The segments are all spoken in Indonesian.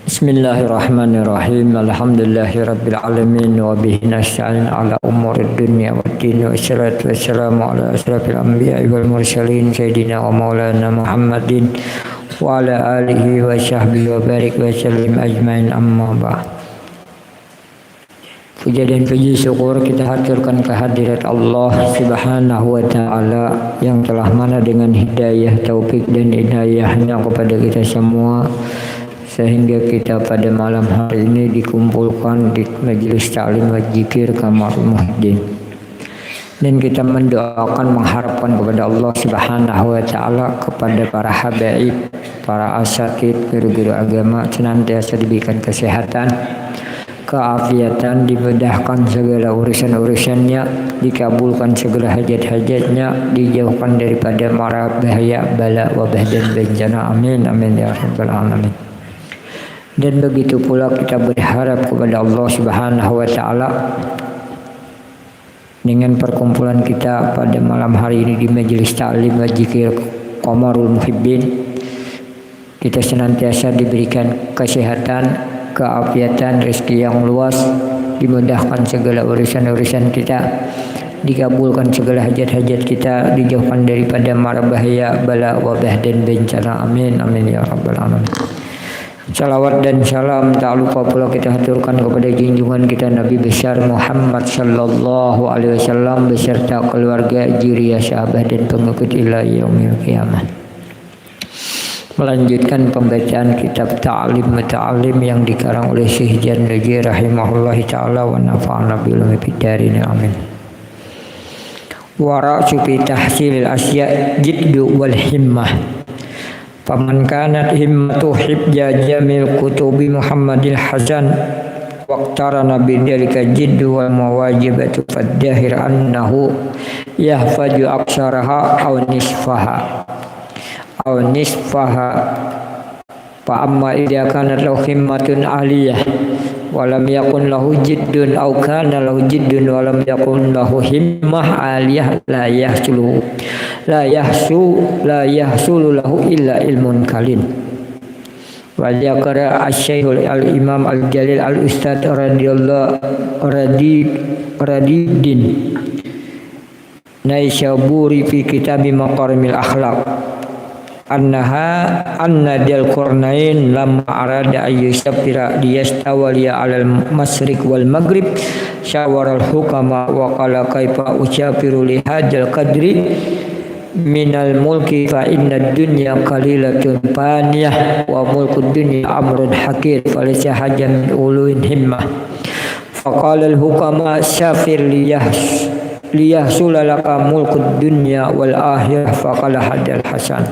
Bismillahirrahmanirrahim. Alhamdulillahirabbil alamin wa bihi nasta'in ala umurid dunya waddin. Wassalatu wassalamu ala asrafil anbiya'i wal mursalin sayyidina wa maulana Muhammadin wa ala alihi wa sahbihi wa barik wa sallim ajmain, amma ba'd. Puja dan puji syukur kita haturkan kehadirat Allah Subhanahu wa taala yang telah mana dengan hidayah, taufik dan hidayahnya kepada kita semua, sehingga kita pada malam hari ini dikumpulkan di majelis ta'lim wa dzikir Kamarul Muhibbin. Dan kita mendoakan, mengharapkan kepada Allah Subhanahu wa taala, kepada para habaib, para asatidz, guru-guru agama senantiasa diberikan kesehatan, keafiatan, dimudahkan segala urusan-urusannya, dikabulkan segala hajat-hajatnya, dijauhkan daripada mara bahaya, bala, wabah dan bencana. Amin amin ya rabbal alamin. Dan begitu pula kita berharap kepada Allah Subhanahu wa taala dengan perkumpulan kita pada malam hari ini di majelis ta'lim wa dzikir Kamarul Muhibbin, kita senantiasa diberikan kesehatan, keafiatan, rezeki yang luas, dimudahkan segala urusan-urusan kita, dikabulkan segala hajat-hajat kita, dijauhkan daripada mara bahaya, bala, wabah dan bencana. Amin amin ya rabbal alamin. Salawat dan salam tak lupa pula kita haturkan kepada junjungan kita Nabi besar Muhammad sallallahu alaihi wasallam beserta keluarga, zuriyah, sahabat dan pengikut ila yaumil qiyamah. Melanjutkan pembacaan kitab Ta'lim Muta'alim yang dikarang oleh Syekh Jannuji rahimahullah ta'ala wa nafa'ana bilumi bidarin. Amin. Wa ra'su fi tahsilil asya' jiddu wal himmah. Faman kanat himmatu hibja jamil kutubi Muhammadil Hasan waqtarana bidzalika jiddu wal mawajibatu fadhahir annahu yahfaju aksaraha aw nisfaha fa amma idza kanat lahu himmatun aliyah wa lam yakun lahu jiddun aw kana lahu jiddun wa lam yakun lahu himmah aliyah la yahsulu lahu illa ilmun kalim. Wa dzakara asy-syaikhul al-imam al-jalil al-ustad radidin Naisaburi fi kitab Maqarimil Akhlaq anna dal qurnain lam arada ayyusafira liyastawaliya alal masriq wal maghrib syawaral hukama wa qala kaifa usafiru li hadzal qadri minal mulki fa inna dunya qalilatun faniyah wa mulkud dunya amrun hakir falaysa hajan min uluin himmah faqala al hukama syafir liyahsula laka mulkud dunya wal akhirah faqala hadal hasan.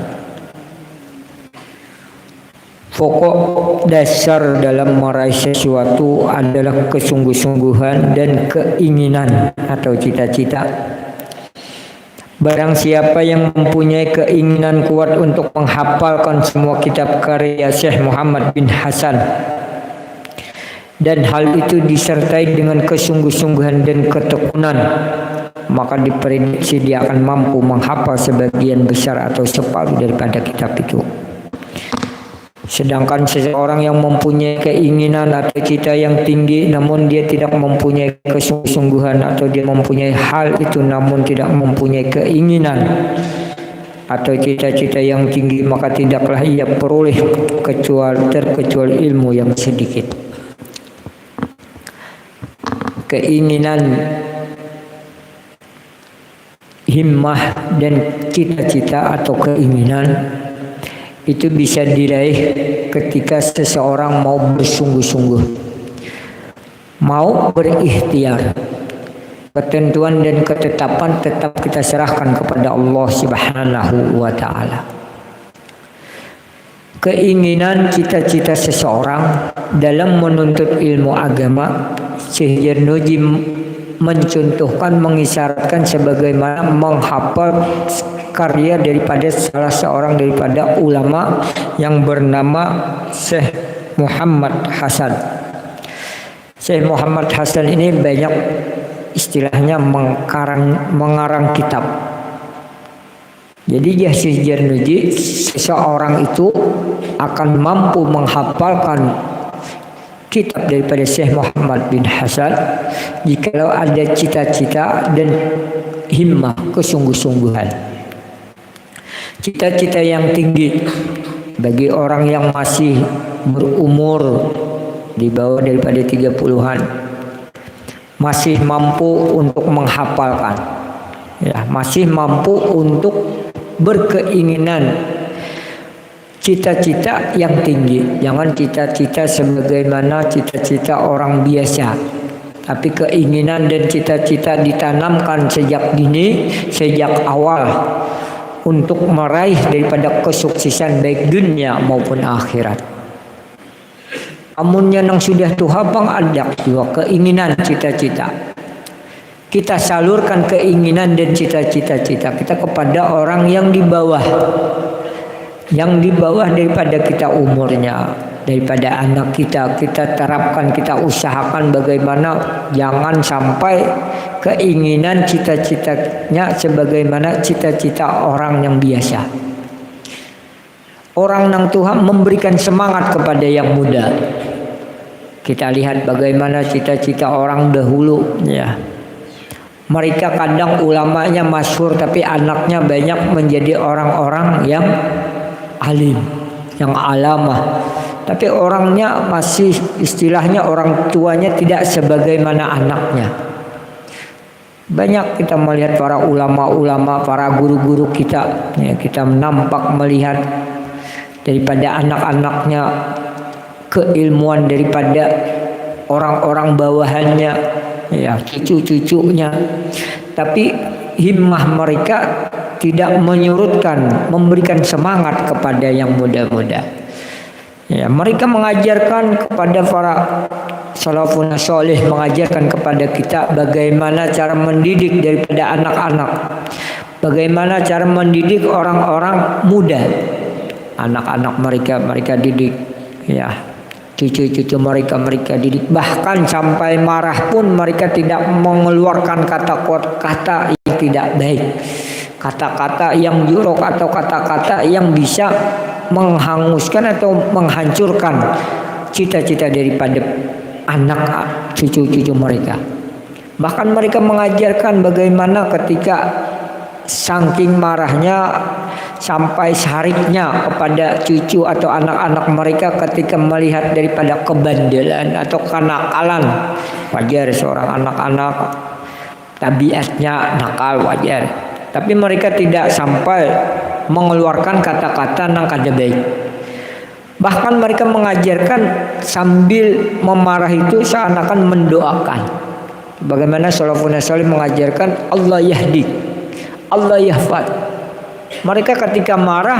Pokok dasar dalam meraih sesuatu adalah kesungguh-sungguhan dan keinginan atau cita-cita. Barang siapa yang mempunyai keinginan kuat untuk menghafalkan semua kitab karya Syekh Muhammad bin Hasan, dan hal itu disertai dengan kesungguh-sungguhan dan ketekunan, maka diprediksi dia akan mampu menghafal sebagian besar atau separuh daripada kitab itu. Sedangkan seseorang yang mempunyai keinginan atau cita yang tinggi namun dia tidak mempunyai kesungguhan, atau dia mempunyai hal itu namun tidak mempunyai keinginan atau cita-cita yang tinggi, maka tidaklah ia peroleh terkecuali ilmu yang sedikit. Keinginan, himmah dan cita-cita atau keinginan itu bisa diraih ketika seseorang mau bersungguh-sungguh, mau berikhtiar. Ketentuan dan ketetapan tetap kita serahkan kepada Allah Subhanahu wa taala. Keinginan, cita-cita seseorang dalam menuntut ilmu agama, Syekh Jannuji mencontohkan, mengisyaratkan sebagaimana menghafal karya daripada salah seorang daripada ulama yang bernama Syekh Muhammad Hasan. Syekh Muhammad Hasan ini banyak istilahnya mengarang kitab. Jadi Jahsy Jarnuji, seseorang itu akan mampu menghafalkan kitab daripada Syekh Muhammad bin Hasan jikalau ada cita-cita dan himmah, kesungguh-sungguhan. Cita-cita yang tinggi bagi orang yang masih berumur di bawah daripada 30-an, masih mampu untuk menghafalkan, ya, masih mampu untuk berkeinginan cita-cita yang tinggi. Jangan cita-cita sebagaimana cita-cita orang biasa, tapi keinginan dan cita-cita ditanamkan sejak dini, sejak awal, untuk meraih daripada kesuksesan baik dunia maupun akhirat. Amunnya nang sudah Tuhan ada juga keinginan cita-cita, kita salurkan keinginan dan cita-cita kita kepada orang yang di bawah daripada kita umurnya, daripada anak kita terapkan, kita usahakan bagaimana jangan sampai keinginan cita-citanya sebagaimana cita-cita orang yang biasa. Orang nang Tuhan memberikan semangat kepada yang muda. Kita lihat bagaimana cita-cita orang dahulu, ya. Mereka kadang ulamanya masyhur tapi anaknya banyak menjadi orang-orang yang alim, yang alamah. Tapi orangnya masih istilahnya orang tuanya tidak sebagaimana anaknya. Banyak kita melihat para ulama-ulama, para guru-guru kita, ya, kita nampak melihat daripada anak-anaknya keilmuan daripada orang-orang bawahannya, ya, cucu-cucunya. Tapi himmah mereka tidak menyurutkan, memberikan semangat kepada yang muda-muda. Ya, mereka mengajarkan kepada para salafun salih, mengajarkan kepada kita bagaimana cara mendidik daripada anak-anak, bagaimana cara mendidik orang-orang muda. Anak-anak mereka didik, ya, cucu-cucu mereka didik. Bahkan sampai marah pun mereka tidak mengeluarkan kata-kata yang tidak baik, kata-kata yang jorok atau kata-kata yang bisa menghanguskan atau menghancurkan cita-cita daripada anak cucu-cucu mereka. Bahkan mereka mengajarkan bagaimana ketika saking marahnya sampai sariknya kepada cucu atau anak-anak mereka ketika melihat daripada kebandelan atau kenakalan. Wajar seorang anak-anak tabiatnya nakal, wajar. Tapi mereka tidak sampai mengeluarkan kata-kata nang kada baik. Bahkan mereka mengajarkan sambil memarah itu seakan-akan mendoakan. Bagaimana salafun salih mengajarkan Allah yahdi, Allah yahfad. Mereka ketika marah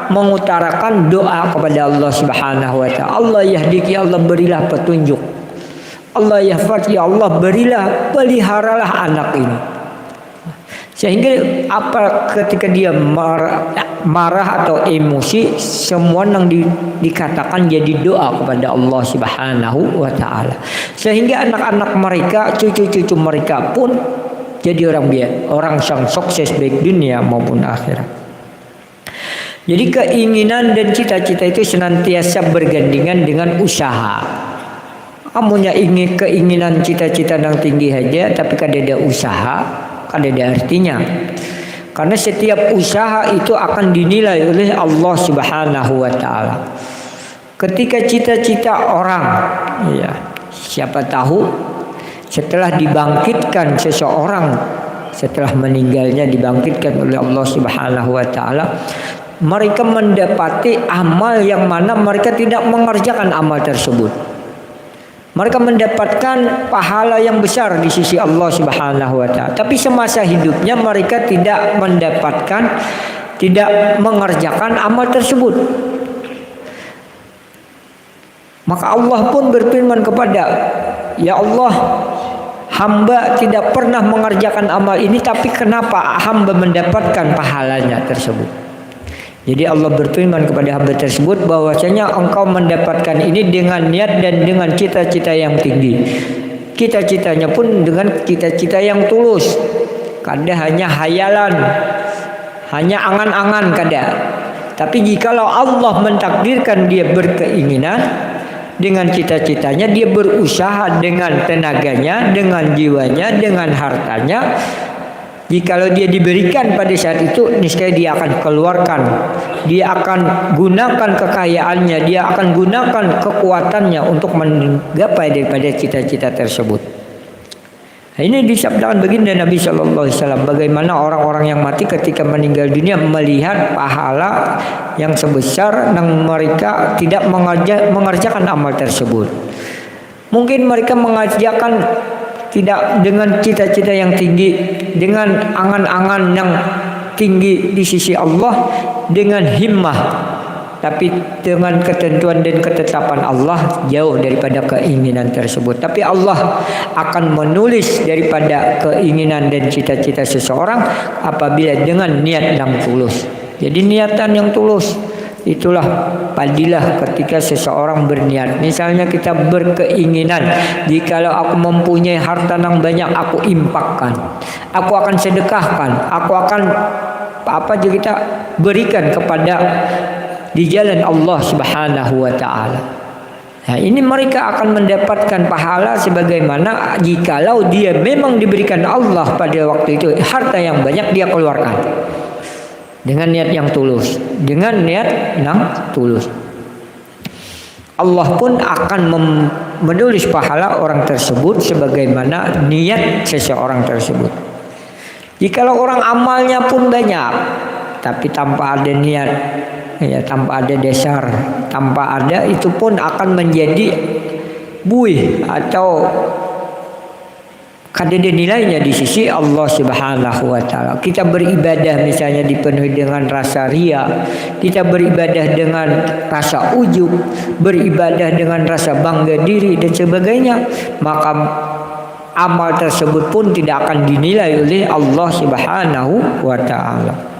mengutarakan doa kepada Allah Subhanahu wa taala. Allah yahdi, ya Allah berilah petunjuk. Allah yahfad, ya Allah berilah, peliharalah anak ini. Sehingga ketika dia marah atau emosi, semua yang dikatakan jadi doa kepada Allah Subhanahu wa taala. Sehingga anak-anak mereka, cucu-cucu mereka pun jadi orang yang sukses baik dunia maupun akhirat. Jadi keinginan dan cita-cita itu senantiasa bergandengan dengan usaha. Kamunya ingin keinginan cita-cita yang tinggi saja tapi kada ada usaha, kada ada artinya. Karena setiap usaha itu akan dinilai oleh Allah Subhanahu wa taala. Ketika cita-cita orang, ya, siapa tahu setelah dibangkitkan seseorang, setelah meninggalnya dibangkitkan oleh Allah Subhanahu wa taala, mereka mendapati amal yang mana mereka tidak mengerjakan amal tersebut. Mereka mendapatkan pahala yang besar di sisi Allah Subhanahu wa taala. Tapi semasa hidupnya mereka tidak mengerjakan amal tersebut. Maka Allah pun berfirman kepada, ya Allah, hamba tidak pernah mengerjakan amal ini, tapi kenapa hamba mendapatkan pahalanya tersebut? Jadi Allah berfirman kepada hamba tersebut bahwasanya engkau mendapatkan ini dengan niat dan dengan cita-cita yang tinggi. Cita-citanya pun dengan cita-cita yang tulus. Kadang hanya hayalan, hanya angan-angan kada. Tapi jikalau Allah mentakdirkan dia berkeinginan dengan cita-citanya, dia berusaha dengan tenaganya, dengan jiwanya, dengan hartanya, jikalau dia diberikan pada saat itu, niscaya dia akan keluarkan, dia akan gunakan kekayaannya, dia akan gunakan kekuatannya untuk menggapai daripada cita-cita tersebut. Nah, ini disabdakan baginda Nabi Shallallahu Alaihi Wasallam, bagaimana orang-orang yang mati ketika meninggal dunia melihat pahala yang sebesar yang mereka tidak mengerjakan amal tersebut. Mungkin mereka mengerjakan tidak dengan cita-cita yang tinggi, dengan angan-angan yang tinggi di sisi Allah, dengan himmah, tapi dengan ketentuan dan ketetapan Allah jauh daripada keinginan tersebut. Tapi Allah akan menulis daripada keinginan dan cita-cita seseorang apabila dengan niat yang tulus. Jadi niatan yang tulus itulah padilah ketika seseorang berniat. Misalnya kita berkeinginan, jikalau aku mempunyai harta yang banyak, aku infakkan, aku akan sedekahkan, aku akan apa aja kita berikan kepada di jalan Allah Subhanahu wa taala. Nah, ini mereka akan mendapatkan pahala sebagaimana jikalau dia memang diberikan Allah pada waktu itu harta yang banyak, dia keluarkan dengan niat yang tulus, dengan niat yang tulus. Allah pun akan menulis pahala orang tersebut sebagaimana niat seseorang tersebut. Jikalau orang amalnya pun banyak tapi tanpa ada niat, ya, tanpa ada dasar, tanpa ada, itu pun akan menjadi buih atau kada ada nilainya di sisi Allah Subhanahu wa taala. Kita beribadah misalnya dipenuhi dengan rasa ria, kita beribadah dengan rasa ujub, beribadah dengan rasa bangga diri dan sebagainya, maka amal tersebut pun tidak akan dinilai oleh Allah Subhanahu wa taala.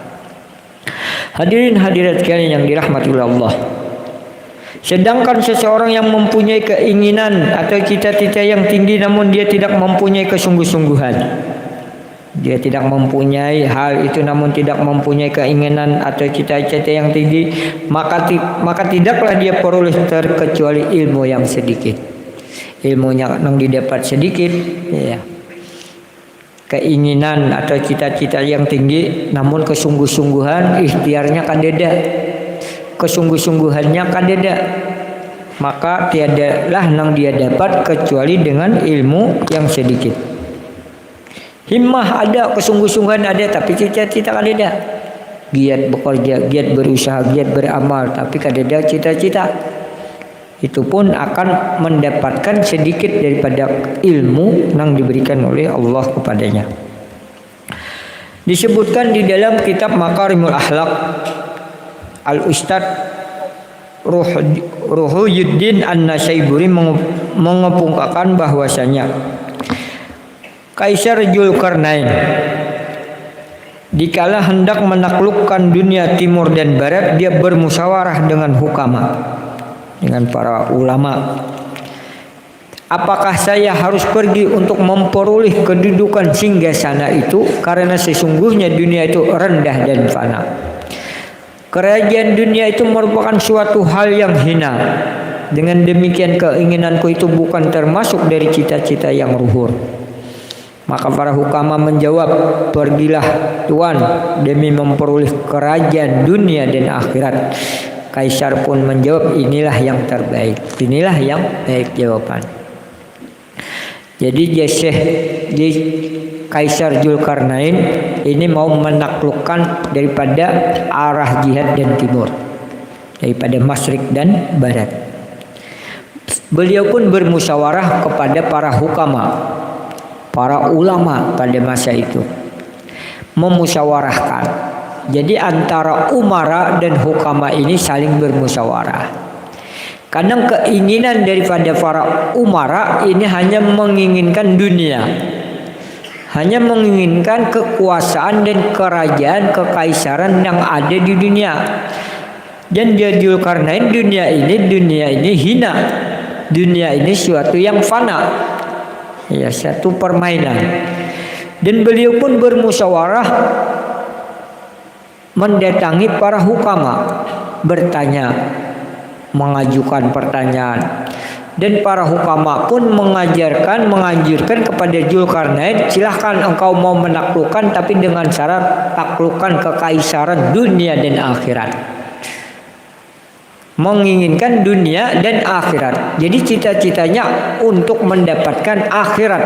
Hadirin hadirat sekalian yang dirahmati Allah. Sedangkan seseorang yang mempunyai keinginan atau cita-cita yang tinggi namun dia tidak mempunyai kesungguh-sungguhan, dia tidak mempunyai hal itu namun tidak mempunyai keinginan atau cita-cita yang tinggi, maka tidaklah dia peroleh terkecuali ilmu yang sedikit. Ilmunya yang didapat sedikit, ya. Keinginan atau cita-cita yang tinggi namun kesungguh-sungguhan ikhtiarnya kadeda, kesungguh-sungguhannya kadeda, maka tiadalah yang dia dapat kecuali dengan ilmu yang sedikit. Himmah ada, kesungguh-sungguhan ada, tapi cita-cita kadeda. Giat bekerja, giat berusaha, giat beramal, tapi kadeda cita-cita. Itu pun akan mendapatkan sedikit daripada ilmu yang diberikan oleh Allah kepadanya. Disebutkan di dalam kitab Makarimul Akhlaq, Al-Ustadz Ruhuyuddin An-Nasaiburi mengepungkakan bahwasanya Kaisar Zulkarnain dikala hendak menaklukkan dunia timur dan barat, dia bermusyawarah dengan hukama, dengan para ulama. Apakah saya harus pergi untuk memperoleh kedudukan singgasana itu? Karena sesungguhnya dunia itu rendah dan fana. Kerajaan dunia itu merupakan suatu hal yang hina. Dengan demikian keinginanku itu bukan termasuk dari cita-cita yang luhur. Maka para hukama menjawab, pergilah Tuan demi memperoleh kerajaan dunia dan akhirat. Kaisar pun menjawab, inilah yang terbaik, inilah yang baik jawaban. Jadi Kaisar Zulkarnain ini mau menaklukkan daripada arah jihad dan timur, daripada masyrik dan barat. Beliau pun bermusyawarah kepada para hukama, para ulama pada masa itu, memusyawarahkan. Jadi antara umara dan hukama ini saling bermusyawarah. Kadang keinginan daripada para umara ini hanya menginginkan dunia, hanya menginginkan kekuasaan dan kerajaan kekaisaran yang ada di dunia. Dan dia Zulkarnain, dunia ini hina, dunia ini suatu yang fana, ya, satu permainan. Dan beliau pun bermusyawarah mendatangi para hukama, bertanya, mengajukan pertanyaan. Dan para hukama pun menganjurkan kepada Dzulkarnain, silahkan engkau mau menaklukkan, tapi dengan syarat taklukkan kekaisaran dunia dan akhirat. Menginginkan dunia dan akhirat. Jadi cita-citanya untuk mendapatkan akhirat,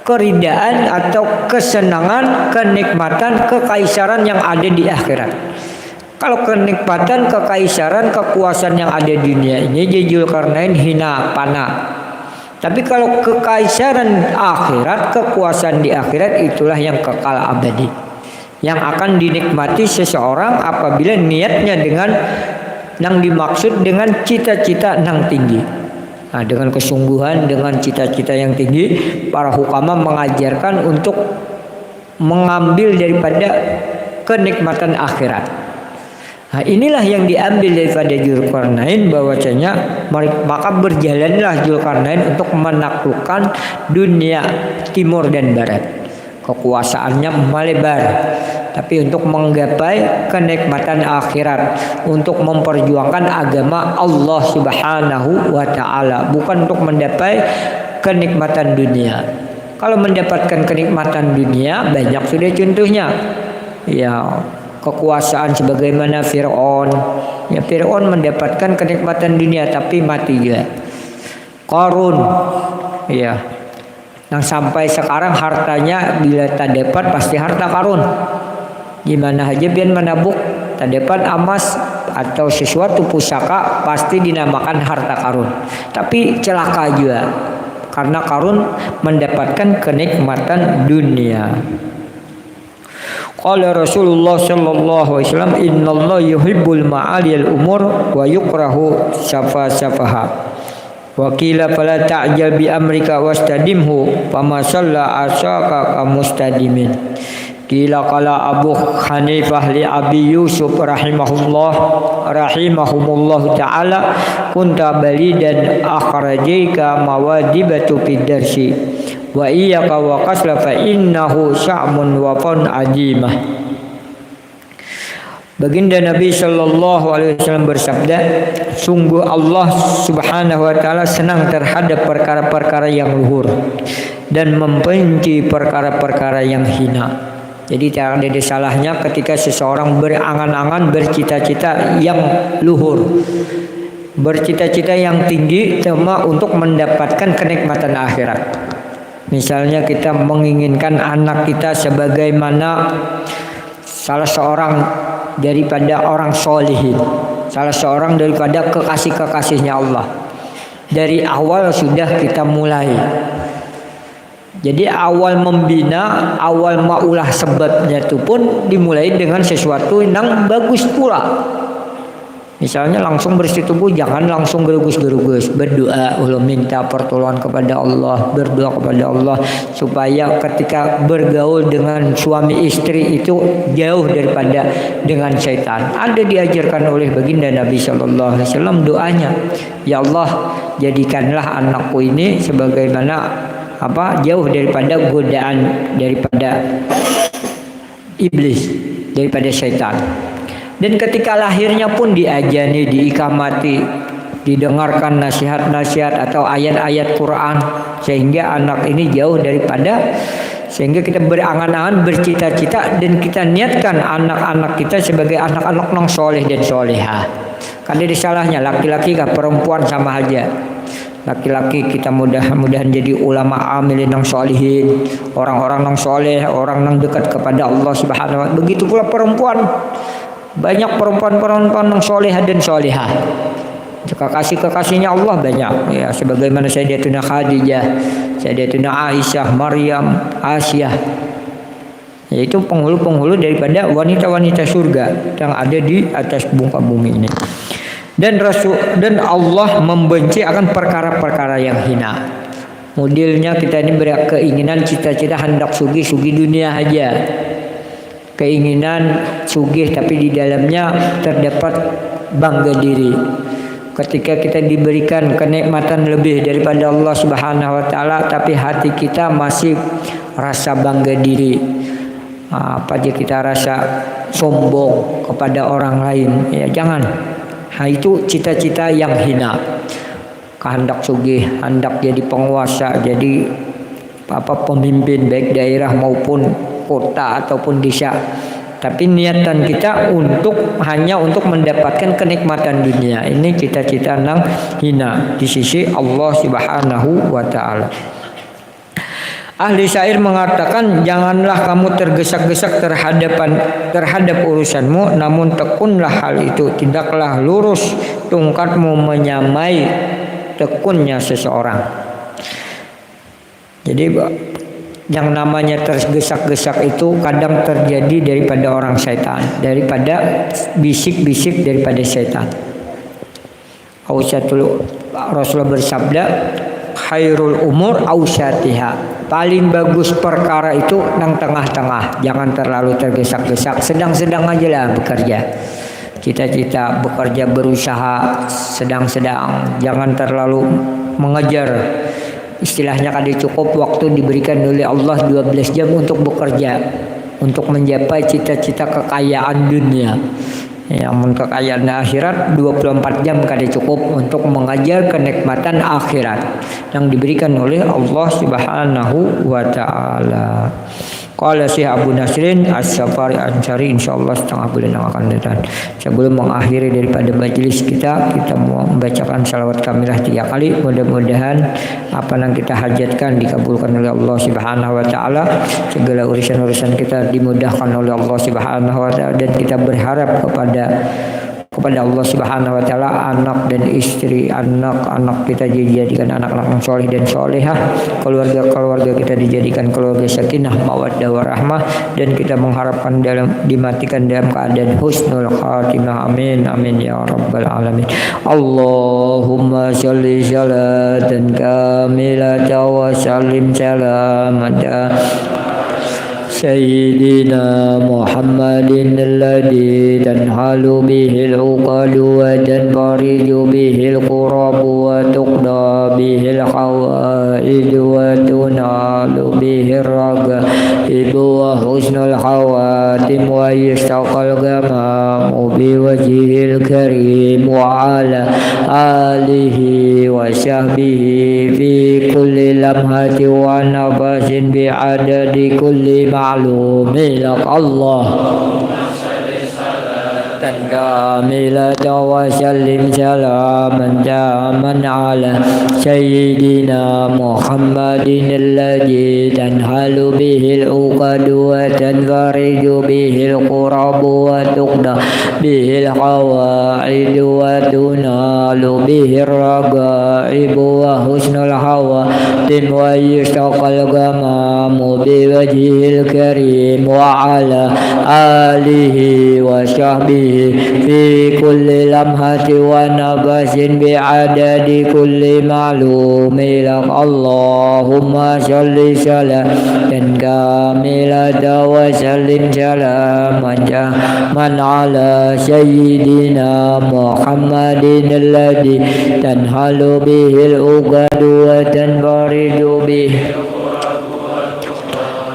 keridaan atau kesenangan, kenikmatan, kekaisaran yang ada di akhirat. Kalau kenikmatan, kekaisaran, kekuasaan yang ada di dunia ini, Dzulkarnain hina pana. Tapi kalau kekaisaran akhirat, kekuasaan di akhirat, itulah yang kekal abadi, yang akan dinikmati seseorang apabila niatnya dengan yang dimaksud dengan cita-cita yang tinggi. Nah, dengan kesungguhan, dengan cita-cita yang tinggi, para hukama mengajarkan untuk mengambil daripada kenikmatan akhirat. Nah, inilah yang diambil daripada Dzulkarnain, bahwasanya maka berjalanlah Dzulkarnain untuk menaklukkan dunia timur dan barat. Kekuasaannya melebar, tapi untuk menggapai kenikmatan akhirat, untuk memperjuangkan agama Allah Subhanahu wa taala, bukan untuk mendapat kenikmatan dunia. Kalau mendapatkan kenikmatan dunia banyak sudah contohnya. Ya, kekuasaan sebagaimana Fir'aun. Ya, Fir'aun mendapatkan kenikmatan dunia tapi mati juga. Qarun, ya, yang sampai sekarang hartanya bila tak dapat pasti harta karun. Gimana aja biar menabuk, tak dapat emas atau sesuatu pusaka pasti dinamakan harta karun. Tapi celaka juga karena karun mendapatkan kenikmatan dunia. Qala Rasulullah sallallahu alaihi wasallam, innallaha yuhibbul ma'aliyal umur wa yukrahu safaha. Wa qila fala ta'jal bi amrika wastadimhu fama salla asaka kamustadimin. Qila qala Abu Hanifah li Abi Yusuf rahimahumullah ta'ala, kunta balidan akhrajika mawadibatu fid darsi wa iyyaka wa qasla fa innahu sya'mun wa fun ajimah. Baginda Nabi sallallahu alaihi wasallam bersabda, sungguh Allah Subhanahu wa taala senang terhadap perkara-perkara yang luhur dan membenci perkara-perkara yang hina. Jadi tidak ada salahnya ketika seseorang berangan-angan, bercita-cita yang luhur, bercita-cita yang tinggi cuma untuk mendapatkan kenikmatan akhirat. Misalnya kita menginginkan anak kita sebagaimana salah seorang daripada orang solihin, salah seorang daripada kekasih-kekasihnya Allah. Dari awal sudah kita mulai. Jadi awal membina, awal maulah sebabnya itu pun dimulai dengan sesuatu yang bagus pula. Misalnya langsung bersetubuh, jangan langsung gerugus-gerugus. Berdoa, minta pertolongan kepada Allah, berdoa kepada Allah supaya ketika bergaul dengan suami istri itu jauh daripada dengan syaitan. Ada diajarkan oleh baginda Nabi sallallahu alaihi wasallam doanya, ya Allah, jadikanlah anakku ini sebagaimana jauh daripada godaan daripada iblis, daripada syaitan. Dan ketika lahirnya pun diajani, diikamati, didengarkan nasihat-nasihat atau ayat-ayat Quran, sehingga anak ini jauh daripada, sehingga kita berangan-angan, bercita-cita, dan kita niatkan anak-anak kita sebagai anak-anak yang soleh dan solehah. Karena di salahnya laki-laki kah perempuan sama aja. Laki-laki kita mudah-mudahan jadi ulama amilin yang solihin, orang-orang yang soleh, orang yang dekat kepada Allah Subhanahu wa taala. Begitu pula perempuan. Banyak perempuan-perempuan yang soleh dan solehah. Kekasih-kekasihnya Allah banyak. Ya, sebagaimana Sayyidatuna Khadijah, Sayyidatuna Aisyah, Maryam, Asyah. Yaitu penghulu-penghulu daripada wanita-wanita surga yang ada di atas muka bumi ini. Dan Allah membenci akan perkara-perkara yang hina. Modelnya kita ini berkeinginan cita-cita hendak sugih dunia aja. Keinginan sugih tapi di dalamnya terdapat bangga diri. Ketika kita diberikan kenikmatan lebih daripada Allah Subhanahu wa taala tapi hati kita masih rasa bangga diri, apa aja kita rasa sombong kepada orang lain, ya jangan. Nah, itu cita-cita yang hina. Kehendak sugih, hendak jadi penguasa, jadi pemimpin baik daerah maupun kota ataupun desa. Tapi niatan kita hanya untuk mendapatkan kenikmatan dunia. Ini cita-cita yang hina di sisi Allah Subhanahu wa taala. Ahli syair mengatakan, janganlah kamu tergesa-gesa terhadap urusanmu, namun tekunlah hal itu. Tidaklah lurus tungkatmu menyamai tekunnya seseorang. Jadi yang namanya tergesa-gesa itu kadang terjadi daripada orang setan, daripada bisik-bisik daripada setan. Rasulullah bersabda, khairul umur ausatiha. Paling bagus perkara itu yang tengah-tengah, jangan terlalu tergesa-gesa, sedang-sedang aja lah bekerja. Cita-cita bekerja, berusaha sedang-sedang, jangan terlalu mengejar. Istilahnya kadang cukup waktu diberikan oleh Allah 12 jam untuk bekerja, untuk mencapai cita-cita kekayaan dunia. Yang kekayaan akhirat 24 jam kadang cukup untuk mengajar kenikmatan akhirat yang diberikan oleh Allah Subhanahu wa taala. Qala Syekh Abu Nasrin As-Safari Ansari, insyaallah setengah bulan yang akan datang. Sebelum mengakhiri daripada majelis kita mau membacakan salawat kamilah 3 kali. Mudah-mudahan apa yang kita hajatkan dikabulkan oleh Allah Subhanahu wa taala. Segala urusan-urusan kita dimudahkan oleh Allah Subhanahu wa taala, dan kita berharap kepada Allah Subhanahu wa taala anak dan istri, anak-anak kita dijadikan anak-anak yang soleh dan solehah, keluarga-keluarga kita dijadikan keluarga sakinah mawaddah warahmah, dan kita mengharapkan dimatikan dalam keadaan husnul khatimah. Amin amin ya rabbal alamin. Allahumma sholli sholatan kamilatan wa sallim salamatan Sayyidina Muhammadin alladhi tanhalu bihil uqadu wa tanfariju bihil qurabu wa tuqda bihil hawaidu wa tunalu bihil ragaibu wa husnul khawatim wa yustaqal gamamu biwajihil karim wa ala alihi wa sahbihi fi kulli lamhati wa nafasin bi'adadi kulli ma'luminak Allah kamilatan wa sallim salaman jaman ala Sayyidina Muhammadin alladhi tanhalu bihil uqadu wa tanfariju bihil qurabu wa tuqda bihil hawaidu wa tunalu bihil ragaibu wa husnul hawatim wa yustaqal gamamu biwajihil karim wa ala alihi wa sahbihi fi kulli lamhati wa nafasin bi'adadi kulli ma'lumi lak Allahumma sholli salatan kamilatan wa sallim salaman man ala Sayyidina Muhammadin alladhi tanhalu bihil uqadu wa tanfariju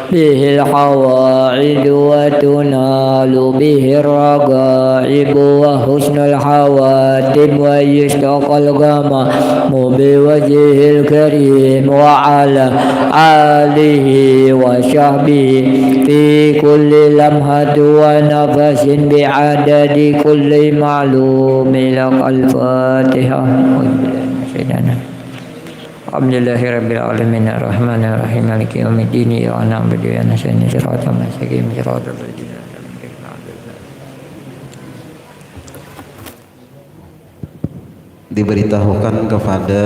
bihil hawaidu wa tunalu bihil ragaibu wa husnul hawatim wa yustaqal gamamu biwajihil karim wa ala alihi wa sahbihi fi kulli lamhati wa nafasin bi'adadi kulli ma'lumi lak al-Fatihah. Alhamdulillahirabbil alamin arrahmanir rahim maliki yaumiddin ya na'budu wa nasta'inu shiratal mustaqim shiratal ladzina an'amta 'alaihim. Diberitahukan kepada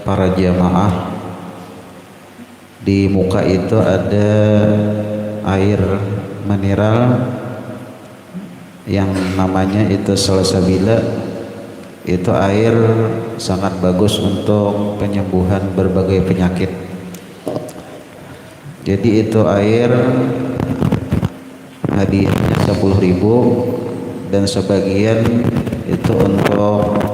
para jamaah di muka itu ada air mineral yang namanya itu salsabila. Itu air sangat bagus untuk penyembuhan berbagai penyakit. Jadi itu air hadiahnya 10.000 dan sebagian itu untuk